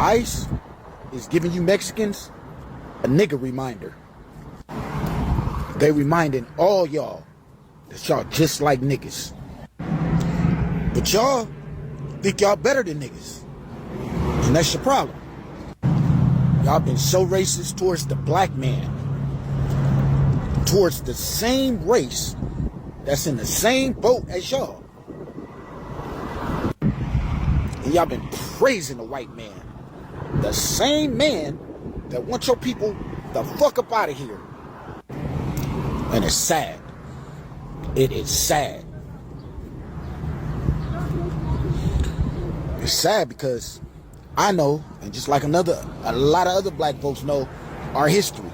ICE is giving you Mexicans a nigga reminder. They reminding all y'all that y'all just like niggas. But y'all think y'all better than niggas. And that's your problem. Y'all been so racist towards the black man. Towards the same race that's in the same boat as y'all. And y'all been praising the white man. The same man that wants your people the fuck up out of here. And it's sad. It is sad. It's sad because I know, and just like a lot of other black folks know, our history.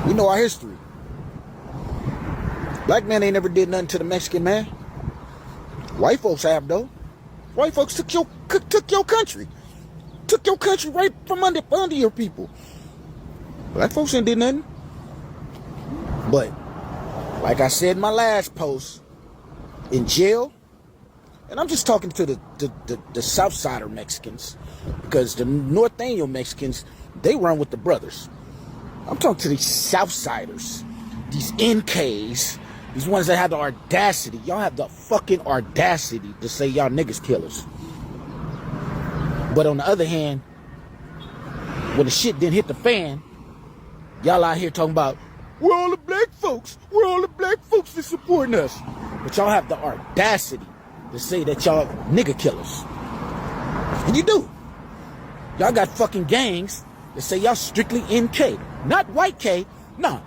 We know our history. Black man ain't never did nothing to the Mexican man. White folks have though. White folks took your country. Took your country right from under your people. Black folks ain't did nothing. But, like I said in my last post, in jail, and I'm just talking to the Southsider Mexicans, because the Norteño Mexicans, they run with the brothers. I'm talking to these Southsiders, these NKs, these ones that have the audacity. Y'all have the fucking audacity to say y'all niggas killers. But on the other hand, when the shit didn't hit the fan, y'all out here talking about, we're all the black folks that supporting us. But y'all have the audacity to say that y'all nigga killers. And you do. Y'all got fucking gangs that say y'all strictly NK. Not white K. Nah,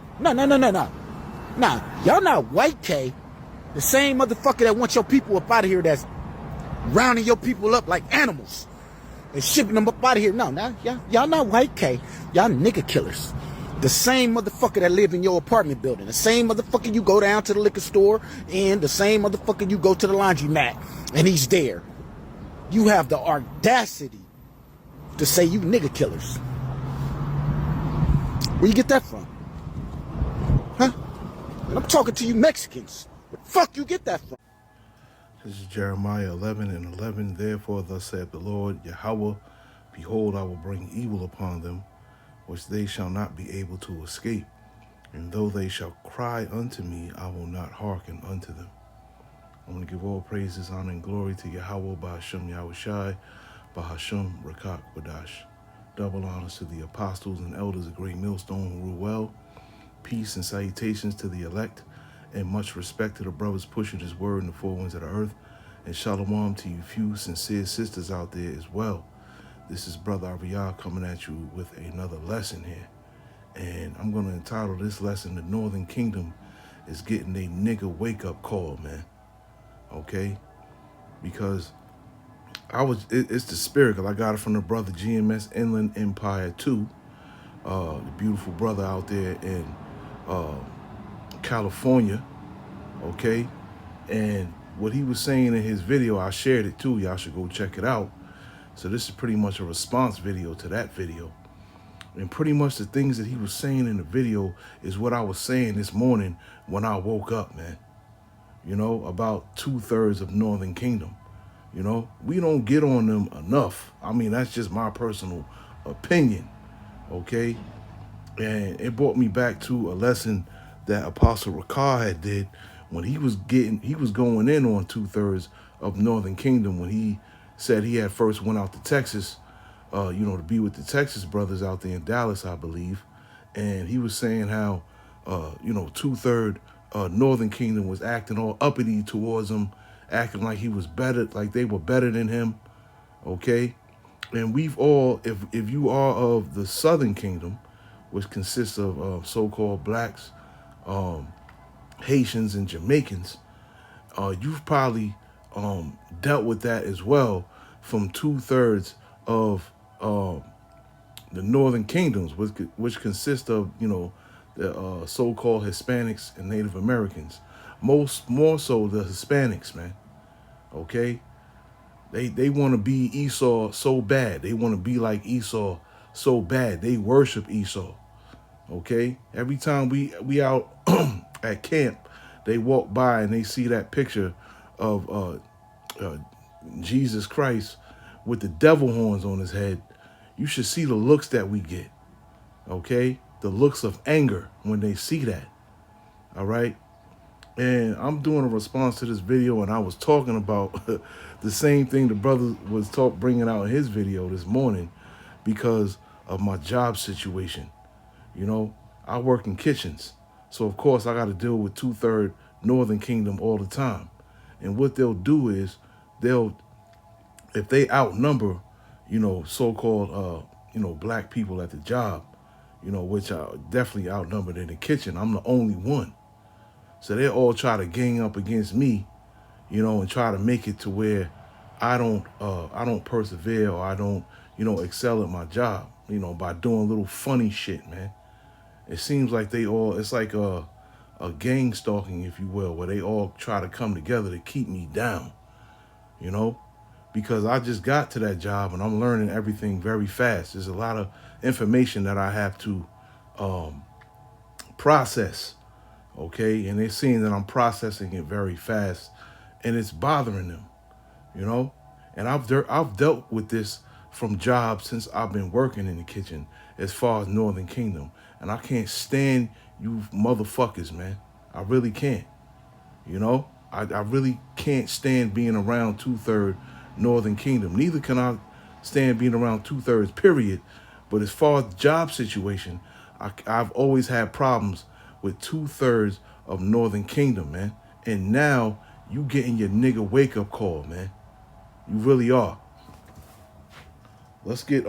y'all not white K. The same motherfucker that wants your people up out of here that's rounding your people up like animals and shipping them up out of here. No, y'all not white K. Y'all nigga killers. The same motherfucker that live in your apartment building. The same motherfucker you go down to the liquor store and the same motherfucker you go to the laundromat and he's there. You have the audacity to say you nigga killers. Where you get that from? Huh? And I'm talking to you Mexicans. Where the fuck you get that from? This is Jeremiah 11:11. Therefore, thus saith the Lord Yahweh, behold, I will bring evil upon them, which they shall not be able to escape. And though they shall cry unto me, I will not hearken unto them. I want to give all praises, honor, and glory to Yahweh, Ba'ashem Yahushai, Ba'ashem Rakak Wadash. Double honors to the apostles and elders of Great Millstone who rule well. Peace and salutations to the elect, and much respect to the brothers pushing this word in the four winds of the earth. And shalom to you few sincere sisters out there as well. This is Brother Ariyah coming at you with another lesson here. And I'm going to entitle this lesson, The Northern Kingdom is Getting a Nigga Wake-Up Call, man. Okay? Because it's the spirit, because I got it from the brother GMS Inland Empire 2, the beautiful brother out there in California, okay? And what he was saying in his video, I shared it too. Y'all should go check it out. So this is pretty much a response video to that video. And pretty much the things that he was saying in the video is what I was saying this morning when I woke up, man. You know, about 2/3 of Northern Kingdom. You know, we don't get on them enough. I mean, that's just my personal opinion, okay? And it brought me back to a lesson that Apostle Rakar had did when he was going in on 2/3 of Northern Kingdom when he said he had first went out to Texas, to be with the Texas brothers out there in Dallas, I believe. And he was saying how, 2/3 Northern Kingdom was acting all uppity towards him, acting like he was better, like they were better than him, okay? And we've all, if you are of the Southern Kingdom, which consists of so-called blacks, Haitians, and Jamaicans, you've probably dealt with that as well from 2/3 of the Northern Kingdoms, which consist of, the so-called Hispanics and Native Americans. More so the Hispanics, man. Okay? They want to be Esau so bad. They want to be like Esau so bad. They worship Esau. Okay? Every time we out at camp, they walk by and they see that picture of Jesus Christ with the devil horns on his head, you should see the looks that we get, okay? The looks of anger when they see that, all right? And I'm doing a response to this video, and I was talking about the same thing the brother was bringing out in his video this morning because of my job situation. You know, I work in kitchens. So, of course, I got to deal with 2/3 Northern Kingdom all the time. And what they'll do is if they outnumber, so-called, black people at the job, which are definitely outnumbered in the kitchen, I'm the only one. So they all try to gang up against me, and try to make it to where I don't persevere or I don't, excel at my job, by doing little funny shit, man. It seems like it's like a gang stalking, if you will, where they all try to come together to keep me down, because I just got to that job and I'm learning everything very fast. There's a lot of information that I have to process, okay? And they're seeing that I'm processing it very fast and it's bothering them, And I've dealt with this from jobs since I've been working in the kitchen as far as Northern Kingdom. And I can't stand you motherfuckers, man. I really can't. I really can't stand being around 2/3 Northern Kingdom. Neither can I stand being around 2/3, period. But as far as the job situation, I've always had problems with 2/3 of Northern Kingdom, man. And now you getting your nigga wake up call, man. You really are. Let's get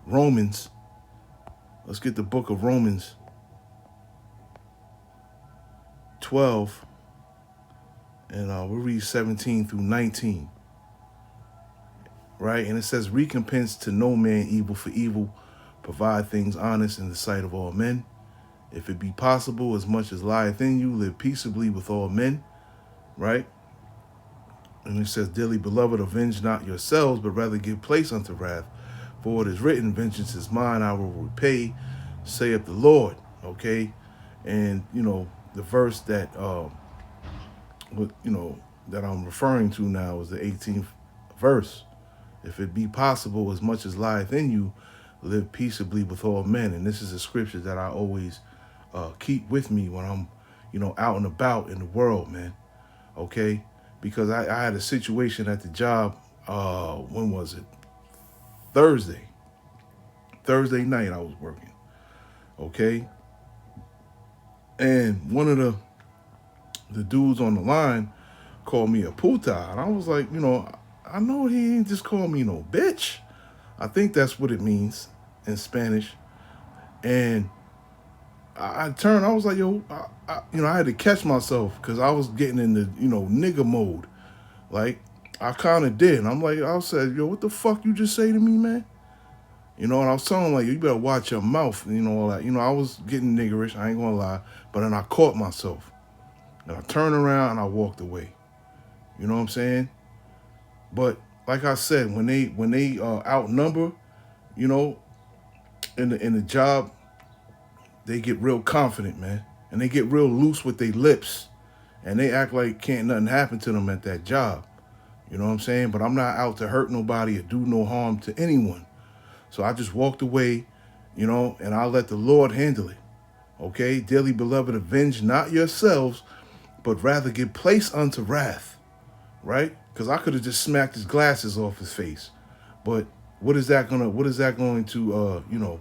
Romans. Let's get the book of Romans 12, and we'll read 17 through 19. Right? And it says, recompense to no man evil for evil, provide things honest in the sight of all men. If it be possible, as much as lieth in you, live peaceably with all men. Right? And it says, dearly beloved, avenge not yourselves, but rather give place unto wrath. For it is written, vengeance is mine, I will repay, saith the Lord. Okay? And, the verse that, that I'm referring to now is the 18th verse. If it be possible, as much as lieth in you, live peaceably with all men. And this is a scripture that I always keep with me when I'm, out and about in the world, man. Okay? Because I had a situation at the job, when was it? Thursday night I was working. Okay? And one of the dudes on the line called me a puta. And I was like, I know he ain't just called me no bitch. I think that's what it means in Spanish. And I turned, I was like, yo, I had to catch myself because I was getting in the, nigga mode. Like, I kind of did. And I'm like, I said, yo, what the fuck you just say to me, man? And I was telling him, like, you better watch your mouth, all that. I was getting niggerish, I ain't gonna lie. But then I caught myself. And I turned around and I walked away. You know what I'm saying? But like I said, when they outnumber, in the job, they get real confident, man. And they get real loose with their lips. And they act like can't nothing happen to them at that job. You know what I'm saying? But I'm not out to hurt nobody or do no harm to anyone. So I just walked away, and I let the Lord handle it. Okay? Dearly beloved, avenge not yourselves, but rather give place unto wrath. Right? Because I could have just smacked his glasses off his face. But what is that going to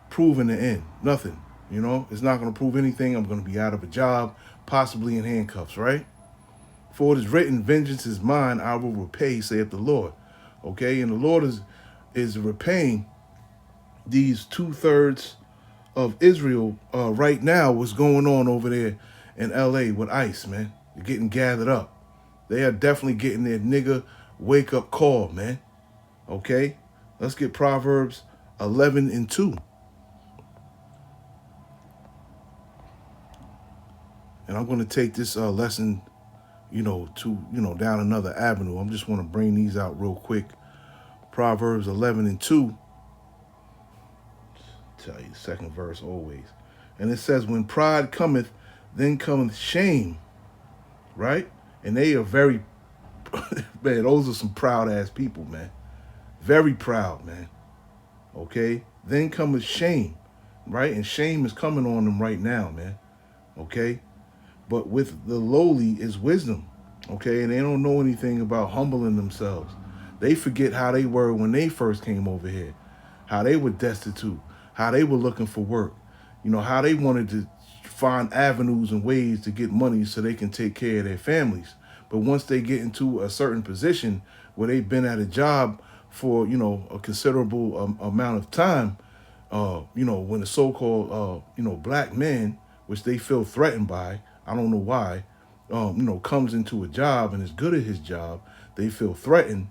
prove in the end? Nothing. It's not going to prove anything. I'm going to be out of a job, possibly in handcuffs, right? For it is written, vengeance is mine, I will repay, saith the Lord. Okay? And the Lord is repaying these 2/3 of Israel right now. What's going on over there in LA with ICE, man? They're getting gathered up. They are definitely getting their nigga wake up call, man. Okay? Let's get Proverbs 11 and 2. And I'm going to take this lesson, down another avenue. I'm just want to bring these out real quick. Proverbs 11 and 2. Tell you, second verse always. And it says, when pride cometh, then cometh shame. Right? And they are very man, those are some proud ass people, man. Very proud, man. Okay? Then comes shame, right? And shame is coming on them right now, man. Okay? But with the lowly is wisdom. Okay? And they don't know anything about humbling themselves. They forget how they were when they first came over here, how they were destitute, how they were looking for work, how they wanted to find avenues and ways to get money so they can take care of their families. But once they get into a certain position where they've been at a job for, a considerable amount of time, when the so-called, black man, which they feel threatened by, I don't know why, comes into a job and is good at his job, they feel threatened.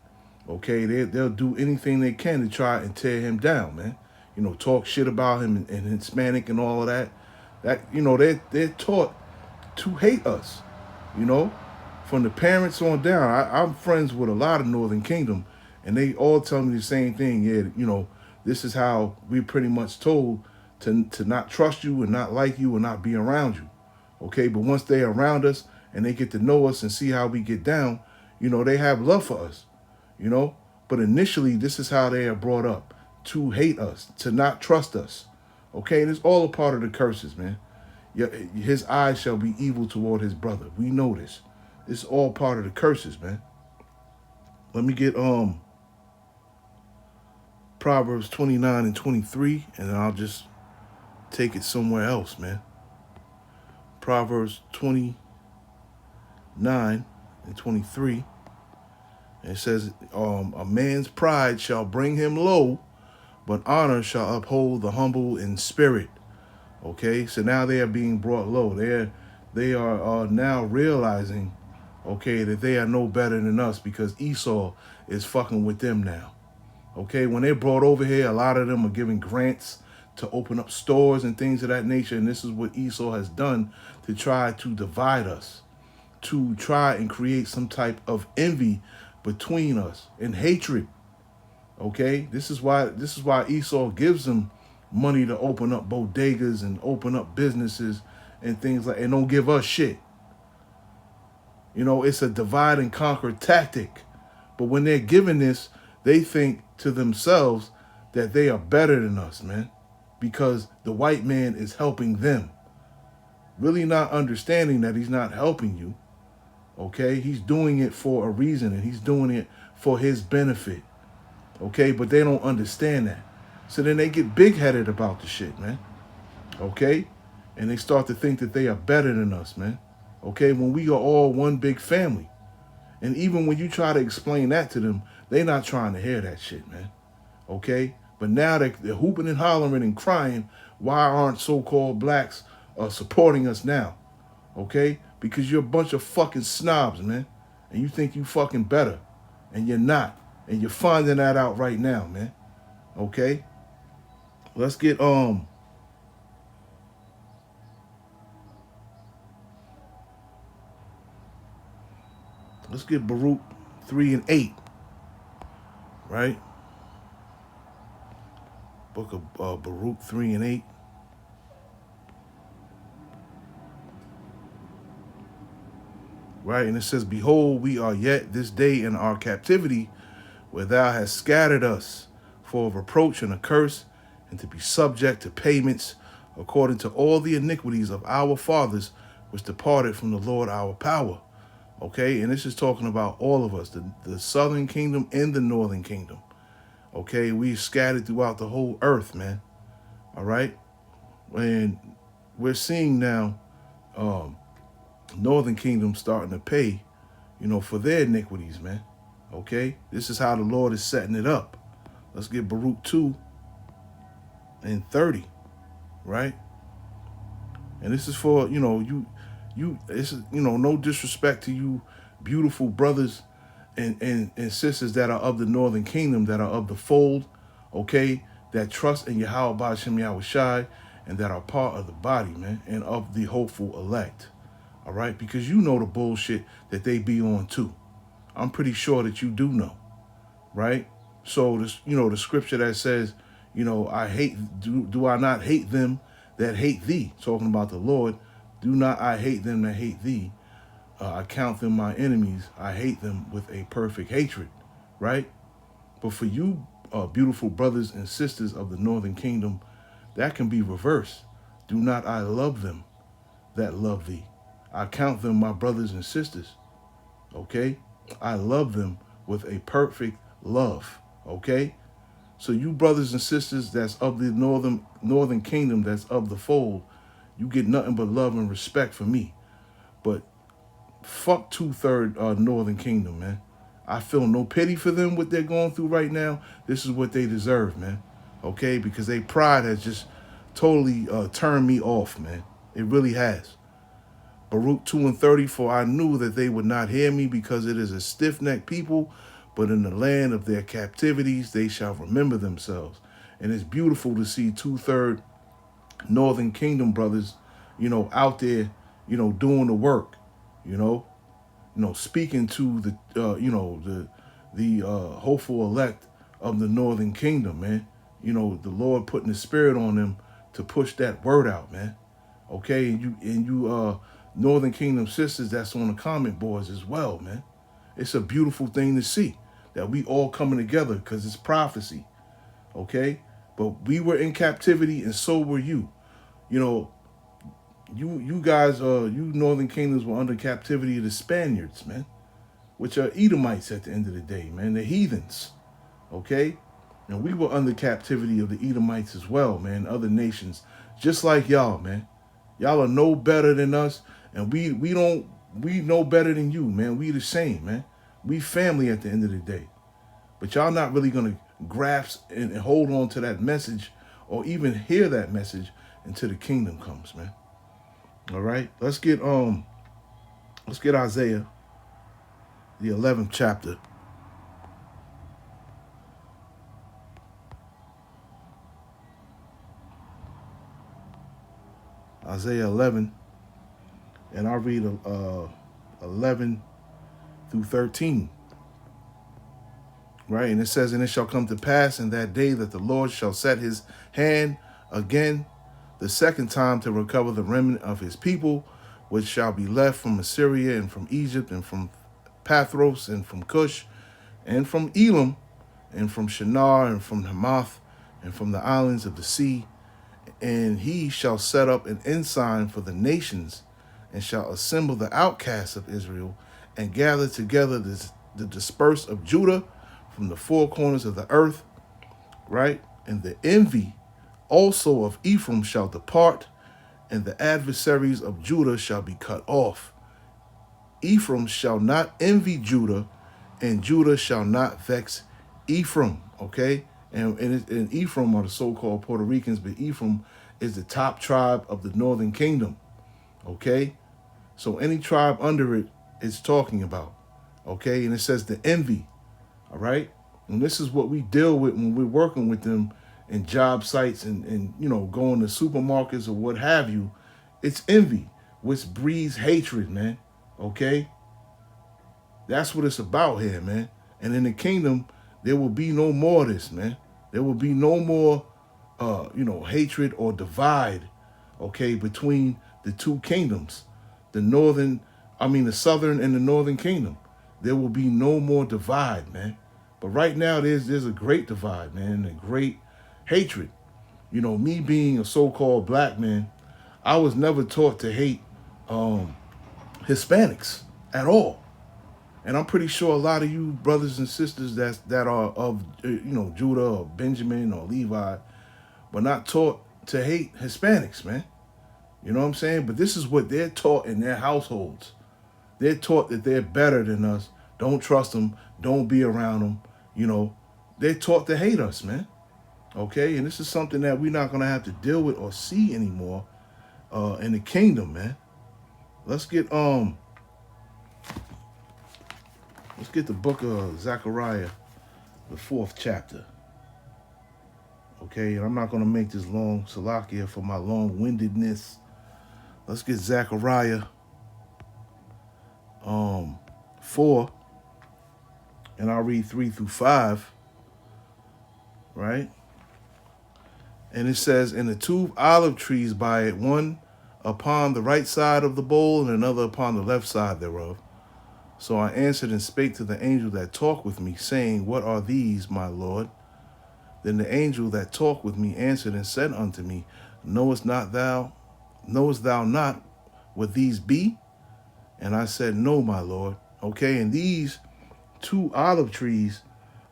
Okay, they'll do anything they can to try and tear him down, man. Talk shit about him and Hispanic and all of that. They're taught to hate us, from the parents on down. I'm friends with a lot of Northern Kingdom, and they all tell me the same thing. Yeah, this is how we pretty much told to not trust you and not like you and not be around you. Okay, but once they're around us and they get to know us and see how we get down, they have love for us, But initially, this is how they are brought up, to hate us, to not trust us. Okay, and it's all a part of the curses, man. His eyes shall be evil toward his brother. We know this. It's all part of the curses, man. Let me get Proverbs 29 and 23, and then I'll just take it somewhere else, man. Proverbs 29 and 23. And it says, a man's pride shall bring him low, but honor shall uphold the humble in spirit. Okay, so now they are being brought low. They are now realizing, okay, that they are no better than us because Esau is fucking with them now. Okay, when they're brought over here, a lot of them are giving grants to open up stores and things of that nature. And this is what Esau has done to try to divide us, to try and create some type of envy between us and hatred. Okay, this is why Esau gives them money to open up bodegas and open up businesses and things and don't give us shit. It's a divide and conquer tactic. But when they're given this, they think to themselves that they are better than us, man, because the white man is helping them. Really not understanding that he's not helping you. Okay, he's doing it for a reason and he's doing it for his benefit. Okay, but they don't understand that. So then they get big-headed about the shit, man. Okay? And they start to think that they are better than us, man. Okay? When we are all one big family. And even when you try to explain that to them, they're not trying to hear that shit, man. Okay? But now they're hooping and hollering and crying, why aren't so-called blacks supporting us now? Okay? Because you're a bunch of fucking snobs, man. And you think you fucking better. And you're not. And you're finding that out right now, man. Okay? Let's get Baruch 3 and 8. Right? Book of Baruch 3 and 8. Right? And it says, behold, we are yet this day in our captivity, where thou hast scattered us for a reproach and a curse, and to be subject to payments according to all the iniquities of our fathers, which departed from the Lord our power. Okay, and this is talking about all of us, the southern kingdom and the northern kingdom. Okay, we scattered throughout the whole earth, man. All right, and we're seeing now northern kingdom starting to pay, for their iniquities, man. Okay, this is how the Lord is setting it up. Let's get Baruch 2 and 30, right? And this is for, this is, no disrespect to you beautiful brothers and sisters that are of the northern kingdom, that are of the fold, okay, that trust in Yahweh Ba'ashem Yahushai, and that are part of the body, man, and of the hopeful elect, all right? Because you know the bullshit that they be on too. I'm pretty sure that you do know, right? So, this, the scripture that says, I hate, do I not hate them that hate thee? Talking about the Lord. Do not I hate them that hate thee? I count them my enemies. I hate them with a perfect hatred, right? But for you, beautiful brothers and sisters of the northern kingdom, that can be reversed. Do not I love them that love thee? I count them my brothers and sisters, okay? I love them with a perfect love, okay? So you brothers and sisters that's of the northern kingdom, that's of the fold, you get nothing but love and respect for me. But fuck 2/3 northern kingdom, man. I feel no pity for them, what they're going through right now. This is what they deserve, man. Okay? Because they pride has just totally turned me off, man. It really has. Baruch 2:30, for I knew that they would not hear me, because it is a stiff-necked people, but in the land of their captivities they shall remember themselves. And it's beautiful to see 2/3 northern kingdom brothers, out there, doing the work, you know, speaking to the, hopeful elect of the northern kingdom, man. The Lord putting the spirit on them to push that word out, man. Okay, and you northern kingdom sisters that's on the comment boards as well, man. It's a beautiful thing to see that we all coming together, because it's prophecy. Okay, but we were in captivity and so were you. You guys, you northern kingdoms were under captivity of the Spaniards, man, which are Edomites at the end of the day, man. They're heathens, okay? And we were under captivity of the Edomites as well, man, other nations, just like y'all, man. Y'all are no better than us, and we know better than you, man. We the same, man. We family at the end of the day. But y'all not really gonna grasp and hold on to that message, or even hear that message until the kingdom comes, man. All right, let's get Isaiah, the 11th chapter. Isaiah 11, and I'll read 11 through 13. Right, and it says, and it shall come to pass in that day that the Lord shall set his hand again the second time to recover the remnant of his people, which shall be left from Assyria and from Egypt and from Pathros and from Cush and from Elam and from Shinar and from Hamath and from the islands of the sea. And he shall set up an ensign for the nations, and shall assemble the outcasts of Israel, and gather together the dispersed of Judah from the four corners of the earth, right? And the envy also of Ephraim shall depart, and the adversaries of Judah shall be cut off. Ephraim shall not envy Judah, and Judah shall not vex Ephraim, okay? And Ephraim are the so-called Puerto Ricans, but Ephraim is the top tribe of the northern kingdom, okay? So any tribe under it is talking about, okay? And it says the envy, all right? And this is what we deal with when we're working with them in job sites and going to supermarkets or what have you. It's envy, which breeds hatred, man, okay? That's what it's about here, man. And in the kingdom, there will be no more of this, man. There will be no more, hatred or divide, okay, between the two kingdoms, the southern and the northern kingdom. There will be no more divide, man. But right now, there's a great divide, man, a great hatred. Me being a so-called black man, I was never taught to hate Hispanics at all. And I'm pretty sure a lot of you brothers and sisters that are of Judah or Benjamin or Levi were not taught to hate Hispanics, man. You know what I'm saying? But this is what they're taught in their households. They're taught that they're better than us. Don't trust them. Don't be around them. They're taught to hate us, man. Okay? And this is something that we're not going to have to deal with or see anymore in the kingdom, man. Let's get the book of Zechariah, the 4th chapter. Okay, and I'm not going to make this long, Salakia, for my long-windedness. Let's get Zechariah 4, and I'll read 3 through 5, right? And it says, and the two olive trees by it, one upon the right side of the bowl, and another upon the left side thereof. So I answered and spake to the angel that talked with me, saying, What are these, my Lord? Then the angel that talked with me answered and said unto me, knowest thou not what these be? And I said, No, my Lord. Okay, and these two olive trees,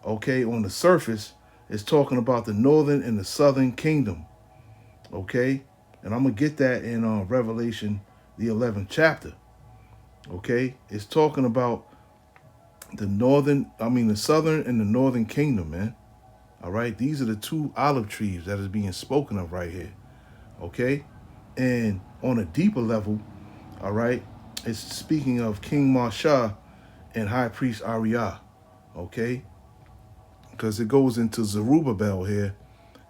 okay, on the surface is talking about the northern and the southern kingdom. Okay, and I'm gonna get that in Revelation, the 11th chapter. Okay, it's talking about the southern and the northern kingdom, man. All right, these are the two olive trees that is being spoken of right here. Okay, and on a deeper level, all right, it's speaking of King Marsha and High Priest Ariah. Okay, because it goes into Zerubbabel here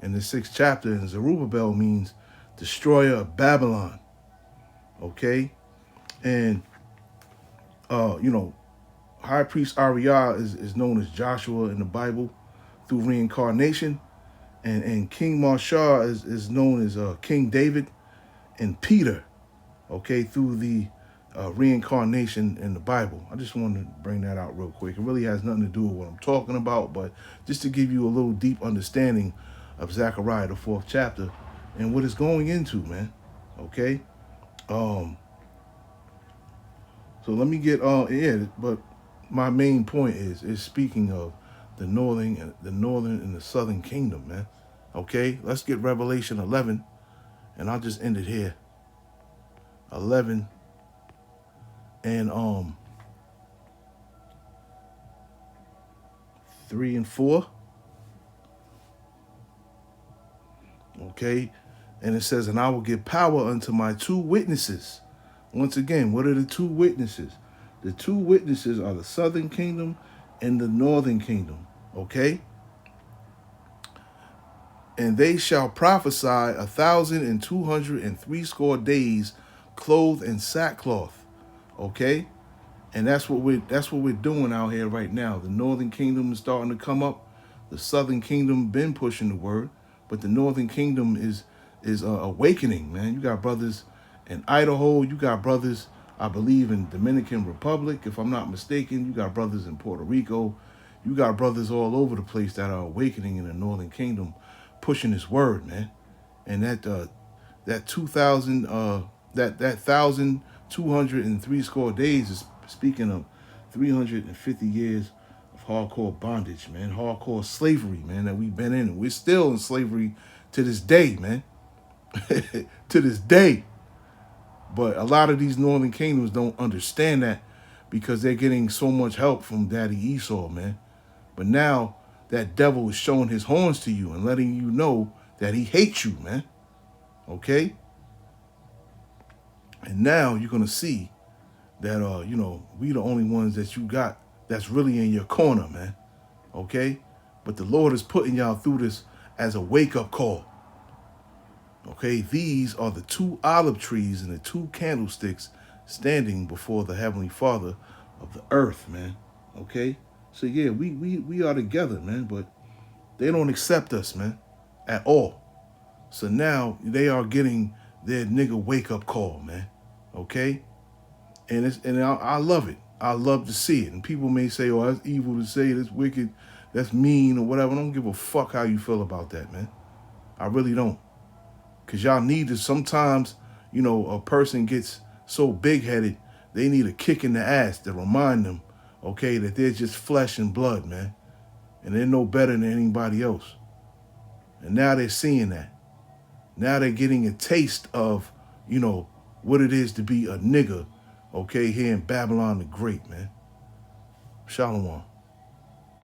in the 6th chapter, and Zerubbabel means destroyer of Babylon. Okay, and High Priest Ariah is known as Joshua in the Bible through reincarnation, and King Marsha is known as King David and Peter, okay, through the reincarnation in the Bible. I just wanted to bring that out real quick. It really has nothing to do with what I'm talking about, but just to give you a little deep understanding of Zechariah, the 4th chapter, and what it's going into, man. Okay. So let me get but my main point is speaking of the northern and the southern kingdom, man. Okay, let's get Revelation 11, and I'll just end it here. 11 and 3 and 4. Okay, and it says, and I will give power unto my two witnesses. Once again, what are the two witnesses? The two witnesses are the southern kingdom and the northern kingdom. Okay, and they shall prophesy 1,260 days, clothed in sackcloth. Okay, and that's what we're doing out here right now. The northern kingdom is starting to come up. The southern kingdom been pushing the word, but the northern kingdom is awakening, man. You got brothers in Idaho. You got brothers, I believe, in Dominican Republic, if I'm not mistaken. You got brothers in Puerto Rico. You got brothers all over the place that are awakening in the northern kingdom, pushing this word, man. And that 1,203 days is speaking of 350 years of hardcore bondage, man. Hardcore slavery, man, that we've been in. We're still in slavery to this day, man. To this day. But a lot of these northern kingdoms don't understand that because they're getting so much help from Daddy Esau, man. But now that devil is showing his horns to you and letting you know that he hates you, man. Okay? And now you're going to see that, we the only ones that you got that's really in your corner, man. Okay? But the Lord is putting y'all through this as a wake-up call. Okay? These are the two olive trees and the two candlesticks standing before the Heavenly Father of the earth, man. Okay? So, yeah, we are together, man, but they don't accept us, man, at all. So now they are getting their nigga wake-up call, man. Okay? And I love it. I love to see it. And people may say, oh, that's evil to say, that's wicked, that's mean or whatever. I don't give a fuck how you feel about that, man. I really don't. Because y'all need to, sometimes, a person gets so big-headed, they need a kick in the ass to remind them, okay, that they're just flesh and blood, man. And they're no better than anybody else. And now they're seeing that. Now they're getting a taste of, what it is to be a nigga, okay, here in Babylon the Great, man. Shalom.